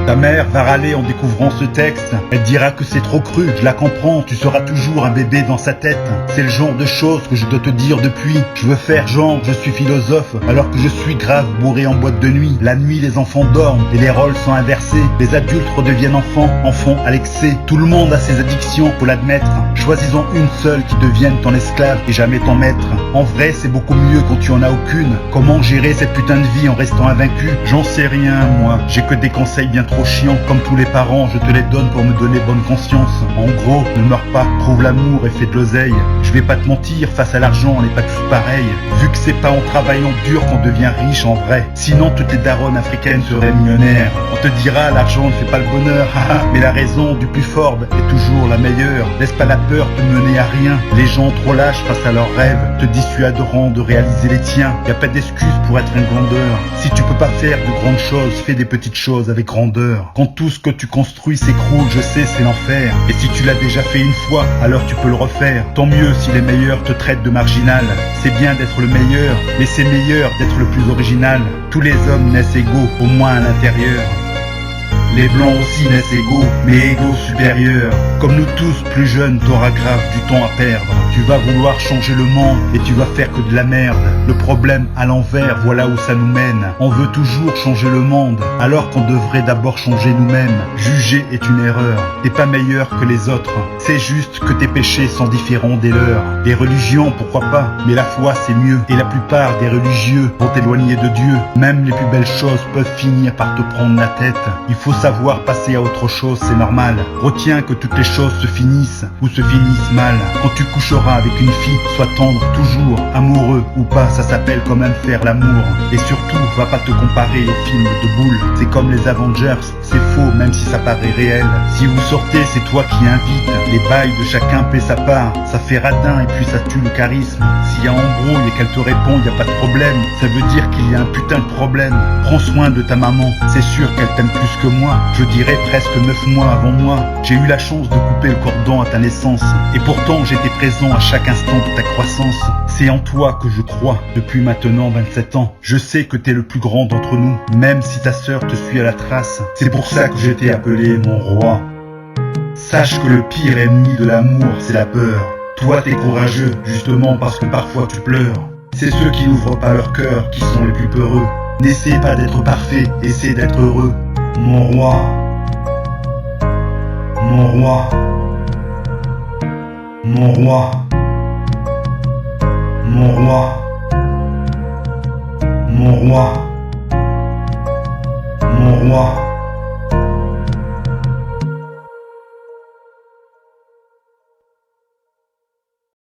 Ta mère va râler en découvrant ce texte. Elle dira que c'est trop cru, je la comprends, tu seras toujours un bébé dans sa tête. C'est le genre de choses que je dois te dire depuis. Je veux faire genre, je suis philosophe, alors que je suis grave bourré en boîte de nuit. La nuit, les enfants dorment et les rôles sont inversés. Les adultes redeviennent enfants, enfants à l'excès. Tout le monde a ses addictions, faut l'admettre. Choisis-en une seule qui devienne ton esclave et jamais ton maître. En vrai, c'est beaucoup mieux quand tu en as aucune. Comment gérer cette putain de vie en restant invaincu? J'en sais rien, moi. J'ai que des conseils bien trop chiants. Comme tous les parents, je te les donne pour me donner bonne conscience. En gros, ne meurs pas, prouve l'amour et fais de l'oseille. Je vais pas te mentir, face à l'argent, on n'est pas tous pareils. Vu que c'est pas en travaillant dur qu'on devient riche en vrai. Sinon, toutes les daronnes africaines seraient millionnaires. On te dira, l'argent ne fait pas le bonheur. Mais la raison du plus fort est toujours la meilleure. Laisse pas la peur te mener à rien. Les gens trop lâches face à leurs rêves te dissuaderont de réaliser les tiens. Y a pas d'excuse pour être une grandeur. Si tu peux pas faire de grandes choses, fais des petites choses avec grandeur. Quand tout ce que tu construis s'écroule, je sais, c'est l'enfer. Et si tu l'as déjà fait une fois, alors tu peux le refaire. Tant mieux si les meilleurs te traitent de marginal. C'est bien d'être le meilleur, mais c'est meilleur d'être le plus original. Tous les hommes naissent égaux, au moins à l'intérieur. Les blancs aussi naissent égaux, mais égaux supérieurs. Comme nous tous, plus jeunes, t'auras grave du temps à perdre. Tu vas vouloir changer le monde et tu vas faire que de la merde. Le problème à l'envers, voilà où ça nous mène. On veut toujours changer le monde, alors qu'on devrait d'abord changer nous-mêmes. Juger est une erreur, t'es pas meilleur que les autres. C'est juste que tes péchés sont différents des leurs. Les religions, pourquoi pas, mais la foi c'est mieux. Et la plupart des religieux vont t'éloigner de Dieu. Même les plus belles choses peuvent finir par te prendre la tête. Il faut savoir passer à autre chose, c'est normal. Retiens que toutes les choses se finissent ou se finissent mal. Quand tu coucheras avec une fille, sois tendre toujours. Amoureux ou pas, ça s'appelle quand même faire l'amour. Et surtout, va pas te comparer aux films de boules. C'est comme les Avengers, c'est faux même si ça paraît réel. Si vous sortez, c'est toi qui invites. Les bails de chacun paie sa part. Ça fait radin et puis ça tue le charisme. S'il y a embrouille et qu'elle te répond, y a pas de problème. Ça veut dire qu'il y a un putain de problème. Prends soin de ta maman, c'est sûr qu'elle t'aime plus que moi. Je dirais presque 9 mois avant moi. J'ai eu la chance de couper le cordon à ta naissance. Et pourtant j'étais présent à chaque instant de ta croissance. C'est en toi que je crois, depuis maintenant 27 ans. Je sais que t'es le plus grand d'entre nous, même si ta sœur te suit à la trace. C'est pour ça que je t'ai appelé mon roi. Sache que le pire ennemi de l'amour, c'est la peur. Toi t'es courageux, justement parce que parfois tu pleures. C'est ceux qui n'ouvrent pas leur cœur qui sont les plus peureux. N'essaie pas d'être parfait, essaie d'être heureux. Mon roi, mon roi, mon roi, mon roi, mon roi, mon roi.